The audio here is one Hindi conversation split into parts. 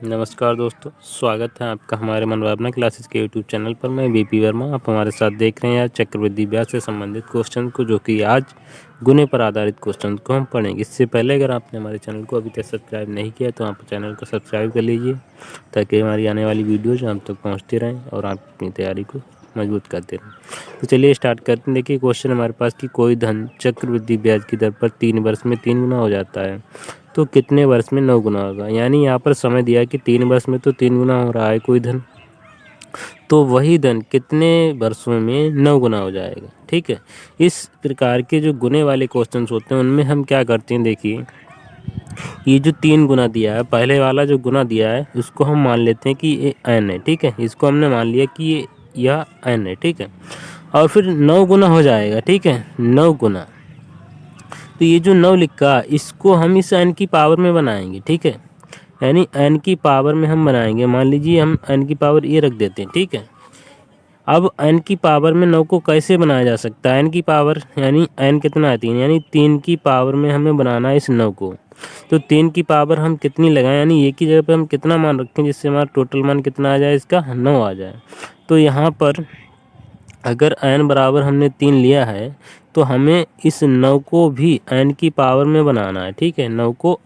नमस्कार दोस्तों, स्वागत है आपका हमारे मनोभावना क्लासेस के यूट्यूब चैनल पर। मैं बीपी वर्मा। आप हमारे साथ देख रहे हैं आज चक्रवृद्धि ब्याज से संबंधित क्वेश्चन को, जो कि आज गुने पर आधारित क्वेश्चन को हम पढ़ेंगे। इससे पहले अगर आपने हमारे चैनल को अभी तक सब्सक्राइब नहीं किया तो आप चैनल को सब्सक्राइब कर लीजिए, ताकि हमारी आने वाली वीडियोज आप तक पहुँचती रहें और आप अपनी तैयारी को मजबूत करते रहें। तो चलिए स्टार्ट करते हैं। देखिए क्वेश्चन हमारे पास कि कोई धन चक्रवृद्धि ब्याज की दर पर 3 वर्ष में 3 गुना हो जाता है, तो कितने वर्ष में 9 गुना होगा। यानी यहाँ पर समय दिया कि 3 वर्ष में तो 3 गुना हो रहा है कोई धन, तो वही धन कितने वर्षों में 9 गुना हो जाएगा। ठीक है, इस प्रकार के जो गुने वाले क्वेश्चंस होते हैं उनमें हम क्या करते हैं, देखिए ये जो 3 गुना दिया है, पहले वाला जो गुना दिया है उसको हम मान लेते हैं कि ये n है। ठीक है, इसको हमने मान लिया कि यह n है। ठीक है, और फिर 9 गुना हो जाएगा। ठीक है, 9 गुना, तो ये जो 9 लिखा इसको हम इस n की पावर में बनाएंगे। ठीक है, यानी n की पावर में हम बनाएंगे। मान लीजिए हम n की पावर ये रख देते हैं। ठीक है, अब n की पावर में 9 को कैसे बनाया जा सकता है। n की पावर यानी n कितना है 3, यानी 3 की पावर में हमें बनाना है इस 9 को। तो 3 की पावर हम कितनी लगाएं, यानी एक ही जगह पे हम कितना मान रखें जिससे हमारा टोटल मान कितना आ जाए, इसका 9 आ जाए। तो यहाँ पर अगर n बराबर हमने 3 लिया है तो हमें इस 9 को भी n की पावर में बनाना है। ठीक है, 9 को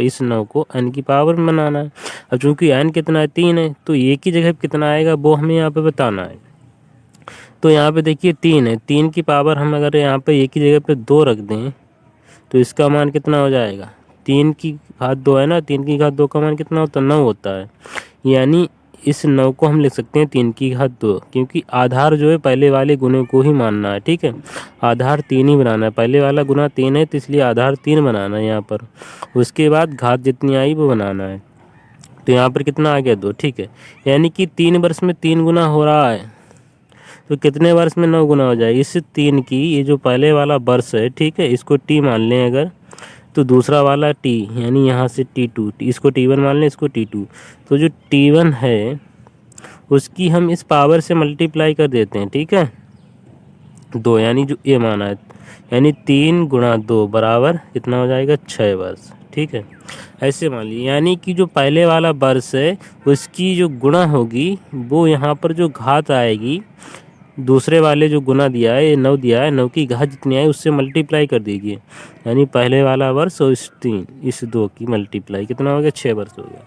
इस 9 को n की पावर में बनाना है। अब चूंकि n कितना है 3 है, तो एक ही जगह पे कितना आएगा वो हमें यहाँ पे बताना है। तो यहाँ पे देखिए 3 है, 3 की पावर हम अगर यहाँ पे एक ही जगह पे 2 रख दें तो इसका मान कितना हो जाएगा, 3 की घात 2 है ना, 3 की घात 2 का मान कितना होता है, 9 होता है। यानी इस 9 को हम लिख सकते हैं 3 की घात 2, क्योंकि आधार जो है पहले वाले गुने को ही मानना है। ठीक है, आधार 3 ही बनाना है, पहले वाला गुना 3 है तो इसलिए आधार 3 बनाना है यहाँ पर। उसके बाद घात जितनी आई वो बनाना है। तो यहाँ पर कितना आ गया 2। ठीक है, यानी कि 3 वर्ष में 3 गुना हो रहा है, तो कितने वर्ष में 9 गुना हो जाए। इस 3 की ये जो पहले वाला वर्ष है, ठीक है, इसको टी मान लें अगर, तो दूसरा वाला टी, यानी यहाँ से T2, इसको T1 मान लें, इसको T2। तो जो T1 है उसकी हम इस पावर से मल्टीप्लाई कर देते हैं। ठीक है, 2, यानी जो ये माना है, यानी 3 गुणा 2 बराबर कितना हो जाएगा, 6 वर्ष। ठीक है, ऐसे मान लीजिए, यानी कि जो पहले वाला वर्ष है उसकी जो गुणा होगी वो यहाँ पर जो घात आएगी, दूसरे वाले जो गुना दिया है, ये 9 दिया है, 9 की घात जितनी आए उससे मल्टीप्लाई कर दीजिए। यानी पहले वाला वर्ष और इस 2 की मल्टीप्लाई कितना हो गया, 6 वर्ष हो गया।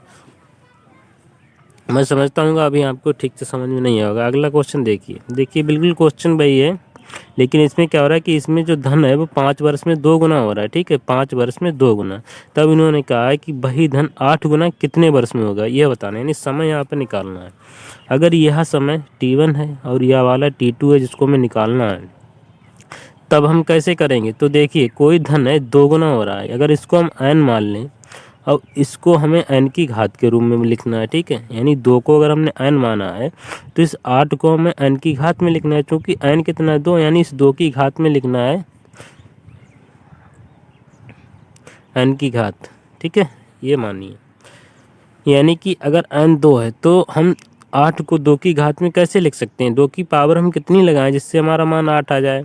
मैं समझता हूँ अभी आपको ठीक से समझ में नहीं होगा। अगला क्वेश्चन देखिए बिल्कुल क्वेश्चन वही है, लेकिन इसमें क्या हो रहा है कि इसमें जो धन है वो 5 वर्ष में 2 गुना हो रहा है। ठीक है, 5 वर्ष में 2 गुना। तब इन्होंने कहा है कि वही धन 8 गुना कितने वर्ष में होगा, यह बताना है, यानी समय यहाँ पर निकालना है। अगर यह समय T1 है और यह वाला T2 है जिसको हमें निकालना है, तब हम कैसे करेंगे। तो देखिए कोई धन है 2 गुना हो रहा है, अगर इसको हम n मान लें और इसको हमें n की घात के रूप में लिखना है। ठीक है, यानी 2 को अगर हमने n माना है तो इस 8 को हमें n की घात में लिखना है। क्योंकि n कितना है 2, यानी इस 2 की घात में लिखना है n की घात। ठीक है, ये मानिए, यानी कि अगर n 2 है तो हम 8 को 2 की घात में कैसे लिख सकते हैं, 2 की पावर हम कितनी लगाएं जिससे हमारा मान 8 आ जाए।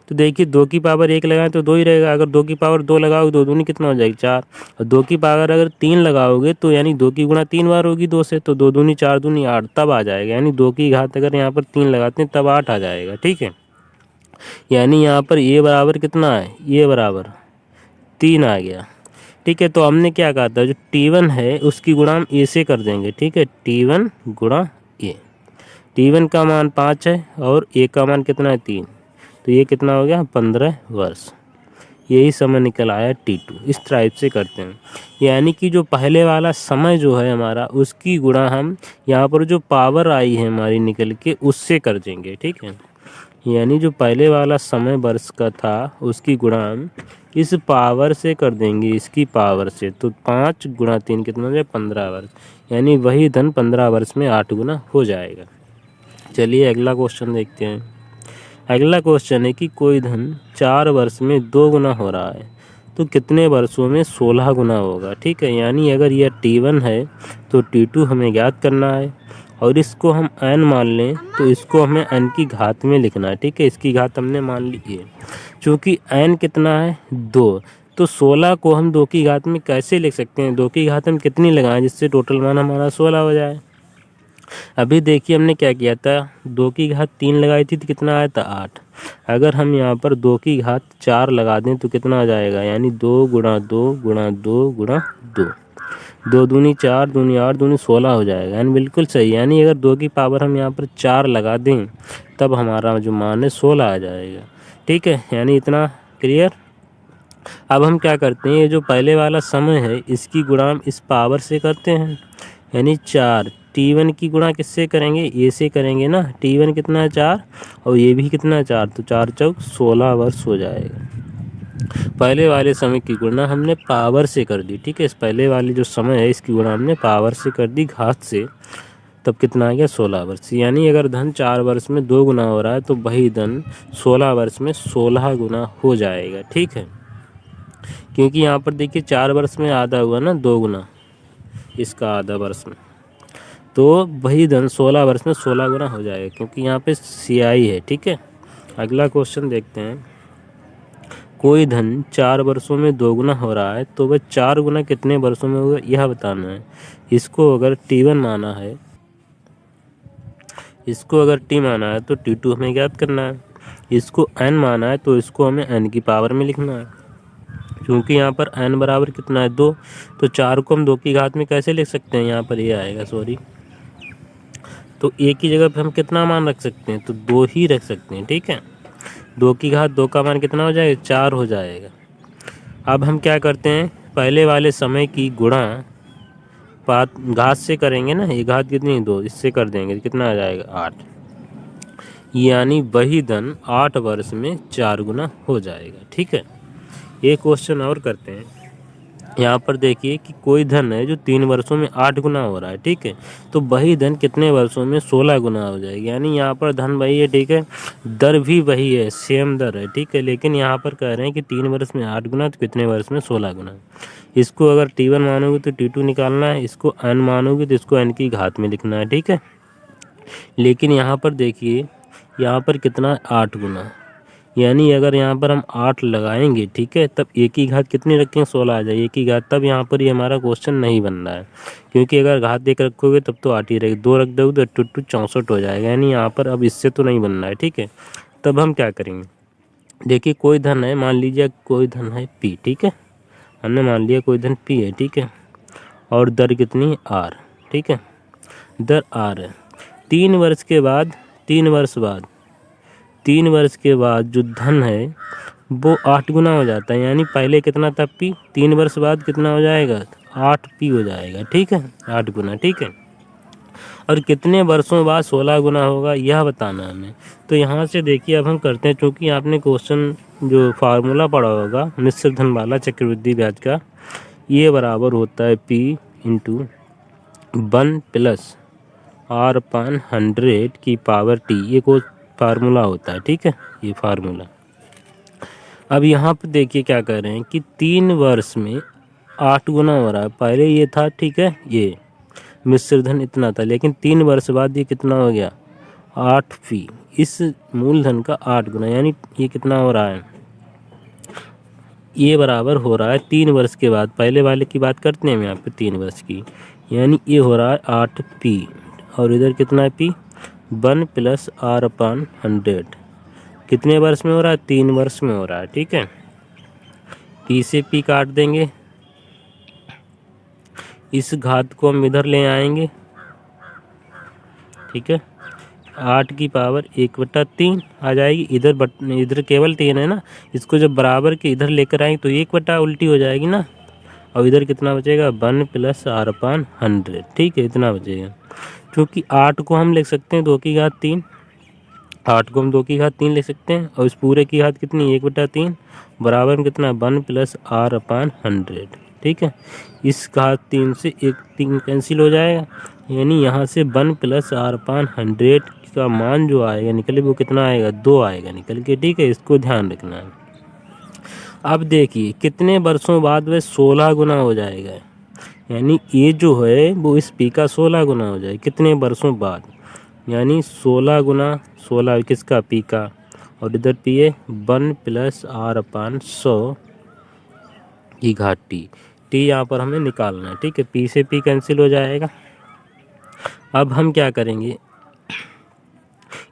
तो देखिए 2 की पावर 1 लगाएं तो 2 ही रहेगा, अगर 2 की पावर 2 लगाओगे 2 दूनी कितना हो जाएगी 4, और 2 की पावर अगर 3 लगाओगे तो यानी 2 की गुणा 3 बार होगी 2 से, तो 2 दूनी 4 दूनी 8 तब आ जाएगा। यानी 2 की घात अगर यहाँ पर 3 लगाते हैं तब 8 आ जाएगा। ठीक है, यानी यहाँ पर ये बराबर कितना है, ये बराबर 3 आ गया। ठीक है, तो हमने क्या कहा था, जो T1 है उसकी गुणा हम ए से कर देंगे। ठीक है, T1 गुणा ए, T1 का मान 5 है और ए का मान कितना है 3, तो ये कितना हो गया 15 वर्ष। यही समय निकल आया T2। इस टाइप से करते हैं, यानी कि जो पहले वाला समय जो है हमारा उसकी गुणा हम यहाँ पर जो पावर आई है हमारी निकल के उससे कर देंगे। ठीक है, यानी जो पहले वाला समय वर्ष का था उसकी गुणा हम इस पावर से कर देंगे, इसकी पावर से। तो 5 गुणा 3 कितना हो जाए 15 वर्ष, यानी वही धन 15 वर्ष में 8 गुना हो जाएगा। चलिए अगला क्वेश्चन देखते हैं। अगला क्वेश्चन है कि कोई धन 4 वर्ष में 2 गुना हो रहा है, तो कितने वर्षों में 16 गुना होगा। ठीक है, यानी अगर यह T1 है तो T2 हमें ज्ञात करना है, और इसको हम n मान लें तो इसको हमें n की घात में लिखना है। ठीक है, इसकी घात हमने मान ली है, चूँकि n कितना है 2, तो 16 को हम 2 की घात में कैसे लिख सकते हैं? 2 की घात हम कितनी लगाएं जिससे टोटल मान हमारा 16 हो जाए? अभी देखिए हमने क्या किया था, 2 की घात 3 लगाई थी तो कितना आया था 8। अगर हम यहाँ पर 2 की घात 4 लगा दें तो कितना आ जाएगा, यानी 2 गुणा 2 गुणा 2 गुणा 2, 2 दूनी 4 दूनी 8 दूनी 16 हो जाएगा। यानी बिल्कुल सही, यानी अगर 2 की पावर हम यहाँ पर 4 लगा दें तब हमारा जो मान है 16 आ जाएगा। ठीक है, यानी इतना क्लियर। अब हम क्या करते हैं, ये जो पहले वाला समय है इसकी गुणा हम इस पावर से करते हैं, यानी 4। T1 की गुणा किससे करेंगे, ए से करेंगे ना। T1 कितना है 4 और ये भी कितना है 4, तो 4 चौक 16 वर्ष हो जाएगा। पहले वाले समय की गुणा हमने पावर से कर दी। ठीक है, इस पहले वाले जो समय है इसकी गुणा हमने पावर से कर दी, घात से, तब कितना आ गया 16 वर्ष। यानी अगर धन 4 वर्ष में 2 गुना हो रहा है तो वही धन 16 वर्ष में 16 गुना हो जाएगा। ठीक है, क्योंकि यहाँ पर देखिए 4 वर्ष में आधा हुआ ना, 2 गुना इसका आधा वर्ष में, तो वही धन 16 वर्ष में 16 गुना हो जाएगा, क्योंकि यहाँ पे CI है। ठीक है, अगला क्वेश्चन देखते हैं। कोई धन 4 वर्षों में 2 गुना हो रहा है तो वह 4 गुना कितने वर्षों में होगा यह बताना है। इसको अगर T1 माना है, इसको अगर T माना है तो T2 हमें ज्ञात करना है। इसको N माना है तो इसको हमें N की पावर में लिखना है। क्योंकि यहाँ पर N बराबर कितना है 2, तो 4 को हम 2 की घात में कैसे लिख सकते हैं, यहाँ पर ये आएगा, सॉरी, तो एक की जगह पे हम कितना मान रख सकते हैं, तो 2 ही रख सकते हैं। ठीक है, 2 की घात 2 का मान कितना हो जाएगा, 4 हो जाएगा। अब हम क्या करते हैं, पहले वाले समय की गुणा घात से करेंगे ना, ये घात कितनी 2, इससे कर देंगे कितना आ जाएगा 8, यानी वही धन 8 वर्ष में 4 गुना हो जाएगा। ठीक है, एक क्वेश्चन और करते हैं। यहाँ पर देखिए कि कोई धन है जो 3 वर्षों में 8 गुना हो रहा है। ठीक है, तो वही धन कितने वर्षों में 16 गुना हो जाएगी। यानी यहाँ पर धन वही है, ठीक है, दर भी वही है, सेम दर है। ठीक है, लेकिन यहाँ पर कह रहे हैं कि 3 वर्ष में 8 गुना तो कितने वर्ष में 16 गुना। इसको अगर T1 मानोगे तो T2 निकालना है, इसको N मानोगे तो इसको N की घात में लिखना है। ठीक है, लेकिन यहाँ पर देखिए, यहाँ पर कितना 8 गुना, यानी अगर यहाँ पर हम 8 लगाएंगे, ठीक है, तब एक ही घात कितनी रखेंगे, 16 आ जाए एक ही घात। तब यहाँ पर ये हमारा क्वेश्चन नहीं बन रहा है, क्योंकि अगर घात एक रखोगे तब तो 8 ही रहेगी, 2 रख दोगे तो 2 64 हो जाएगा। यानी यहाँ पर अब इससे तो नहीं बन रहा है। ठीक है, तब हम क्या करेंगे, देखिए कोई धन है, मान लीजिए कोई धन है P। ठीक है, हमने मान लिया कोई धन P है। ठीक है, और दर कितनी R। ठीक है, दर R है। 3 वर्ष के बाद, 3 वर्ष के बाद जो धन है वो 8 गुना हो जाता है। यानी पहले कितना था P, 3 वर्ष बाद कितना हो जाएगा 8P हो जाएगा। ठीक है, 8 गुना। ठीक है, और कितने वर्षों बाद 16 गुना होगा यह बताना हमें। तो यहाँ से देखिए अब हम करते हैं, चूँकि आपने क्वेश्चन जो फार्मूला पढ़ा होगा मिश्र धन वाला चक्रवृद्धि ब्याज का, ये बराबर होता है P इंटू 1 प्लस R/100 की पावर T, ये कोई फार्मूला होता है। ठीक है, ये फार्मूला। अब यहाँ पर देखिए क्या कह रहे हैं कि 3 वर्ष में 8 गुना हो रहा है, पहले ये था, ठीक है, ये मिश्र धन इतना था, लेकिन 3 वर्ष बाद ये कितना हो गया 8P, इस मूलधन का 8 गुना। यानी ये कितना हो रहा है, ये बराबर हो रहा है 3 वर्ष के बाद, पहले वाले की बात करते हैं हम यहाँ पे 3 वर्ष की, यानी ये हो रहा है 8P, और इधर कितना है P 1 प्लस R/100, कितने वर्ष में हो रहा है 3 वर्ष में हो रहा है। ठीक है, P से P काट देंगे, इस घात को हम इधर ले आएंगे। ठीक है, 8 की पावर 1/3 आ जाएगी, इधर केवल 3 है ना, इसको जब बराबर के इधर लेकर आएंगे तो 1 उल्टी हो जाएगी ना, और इधर कितना बचेगा 1 प्लस R/100। ठीक है, इतना बचेगा। क्योंकि 8 को हम लिख सकते हैं 2 की घात 3, 8 को हम 2 की घात 3 लिख सकते हैं, और इस पूरे की घात कितनी 1/3 बराबर में कितना 1 प्लस R/100। ठीक है, इस घात 3 से 1 3 कैंसिल हो जाएगा, यानी यहाँ से 1 प्लस R/100 का मान जो आएगा निकले वो कितना आएगा 2 आएगा निकल के। ठीक है, इसको ध्यान रखना है। अब देखिए कितने वर्षों बाद वह 16 गुना हो जाएगा, यानी ये जो है वो इस P का 16 गुना हो जाए कितने वर्षों बाद, यानी 16 गुना 16 किसका P का, और इधर P है 1 प्लस R/100 की घात टी। टी यहाँ पर हमें निकालना है, ठीक है। पी से पी कैंसिल हो जाएगा। अब हम क्या करेंगे,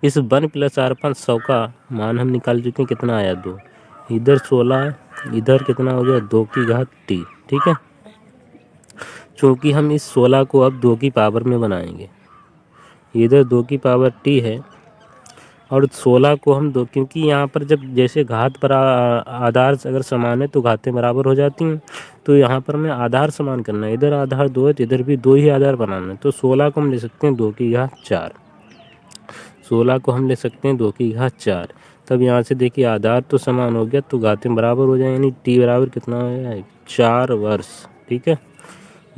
इस 1 + r5 का मान हम निकाल चुके हैं, कितना आया 2। इधर 16 है, इधर कितना हो गया 2 की घात टी, ठीक है। चूँकि हम इस 16 को अब 2 की पावर में बनाएंगे, इधर 2 की पावर टी है और 16 को हम 2, क्योंकि यहाँ पर जब जैसे घात पर आधार अगर समान है तो घातें बराबर हो जाती हैं। तो यहाँ पर हमें आधार समान करना है, इधर आधार 2 है तो इधर भी 2 ही आधार बनाना है। तो 16 को हम ले सकते हैं 2 की घात 4, 16 को हम ले सकते हैं 2 की घात 4। तब यहाँ से देखिए आधार तो समान हो गया तो घातें बराबर हो जाए, यानी टी बराबर कितना हो जाएगा 4 वर्ष, ठीक है।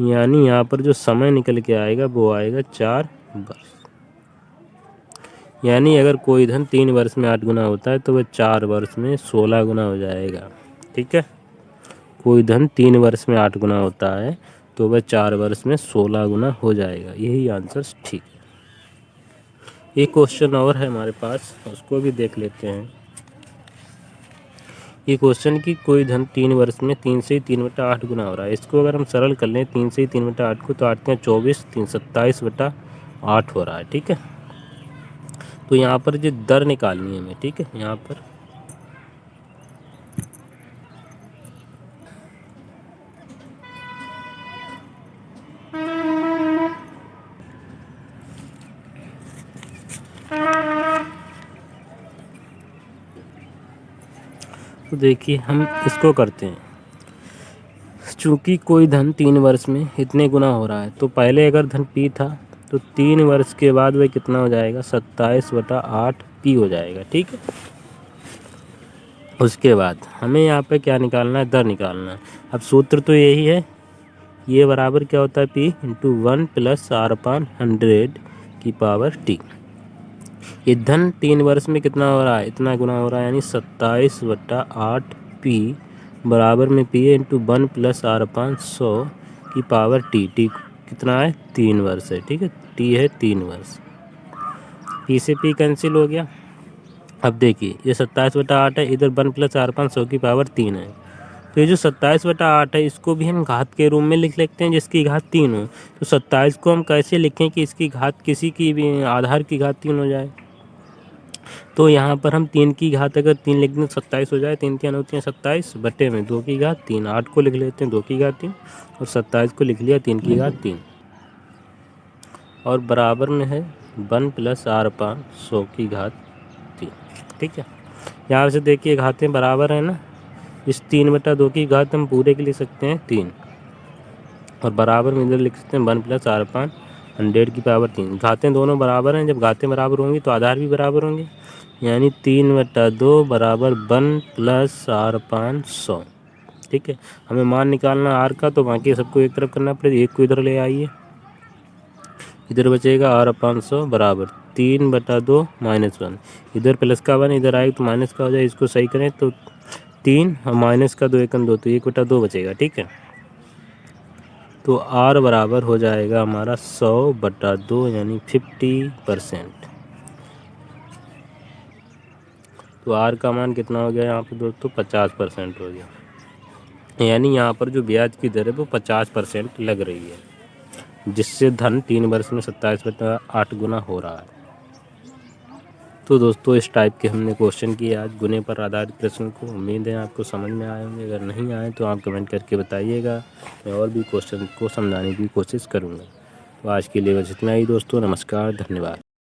यानी यहाँ पर जो समय निकल के आएगा वो आएगा 4 वर्ष। यानी अगर कोई धन 3 वर्ष में 8 गुना होता है तो वह 4 वर्ष में 16 गुना हो जाएगा, ठीक है। कोई धन 3 वर्ष में 8 गुना होता है तो वह 4 वर्ष में 16 गुना हो जाएगा। यही आंसर ठीक है। एक क्वेश्चन और है हमारे पास, उसको भी देख लेते हैं। ये क्वेश्चन की कोई धन 3 वर्ष में 3 से 3/8 गुना हो रहा है। इसको अगर हम सरल कर लें 3 से 3/8 को, तो 8 × 24, 3 27/8 हो रहा है, ठीक है। तो यहाँ पर जो दर निकालनी है हमें, ठीक है। यहाँ पर तो देखिए हम इसको करते हैं। चूँकि कोई धन 3 वर्ष में इतने गुना हो रहा है, तो पहले अगर धन पी था तो 3 वर्ष के बाद वह कितना हो जाएगा 27/8 पी हो जाएगा, ठीक है। उसके बाद हमें यहाँ पे क्या निकालना है, दर निकालना है। अब सूत्र तो यही है, ये बराबर क्या होता है P × 1 + r/100 की पावर T। ये धन 3 वर्ष में कितना हो रहा है, इतना गुना हो रहा है, यानी 27/8 P बराबर में P × 1 + r/100 की पावर T। T कितना है 3 वर्ष है, ठीक है। T है 3 वर्ष। P से P कैंसिल हो गया। अब देखिए ये 27/8 है, इधर 1 + r/100 की पावर 3 है। तो ये जो 27/8 है इसको भी हम घात के रूप में लिख लेते हैं जिसकी घात 3 हो। तो 27 को हम कैसे लिखें कि इसकी घात किसी की भी आधार की घात 3 हो जाए। तो यहाँ पर हम 3 की घात अगर 3 लिख दें 27 हो जाए। 3 3 होती हैं 27 बटे में 2 की घात 3। 8 को लिख लेते हैं 2 की घात 3 और 27 को लिख लिया 3 की घात 3 और बराबर में है 1 + r/100 की घात 3, ठीक है। यहाँ से देखिए घातें बराबर है ना, इस 3/2 की घात हम पूरे के लिख सकते हैं 3 और बराबर में इधर लिख सकते हैं 1 + r/100 की पावर 3। घातें दोनों बराबर हैं, जब घातें बराबर होंगी तो आधार भी बराबर होंगे, यानी 3/2 बराबर 1 + r/100, ठीक है। हमें मान निकालना r का, तो बाकी सबको एक तरफ करना पड़ेगा। एक को इधर ले आइए, इधर बचेगा r/100 बराबर 3/2 - 1। इधर प्लस का 1 इधर आएगा तो माइनस का हो जाए। इसको सही करें तो 3 और माइनस का 2 × 2 तो 1/2 बचेगा, ठीक है। तो r बराबर हो जाएगा हमारा 100/2 यानी 50%। तो r का मान कितना हो गया यहाँ पे दोस्तों 50% हो गया। यानी यहाँ पर जो ब्याज की दर है वो 50% लग रही है, जिससे धन 3 वर्ष में 27/8 गुना हो रहा है। तो दोस्तों इस टाइप के हमने क्वेश्चन किए आज गुने पर आधारित प्रश्न को। उम्मीद है आपको समझ में आए होंगे। अगर नहीं आए तो आप कमेंट करके बताइएगा, मैं और भी क्वेश्चन को समझाने की कोशिश करूँगा। तो आज के लिए बस इतना ही दोस्तों। नमस्कार, धन्यवाद।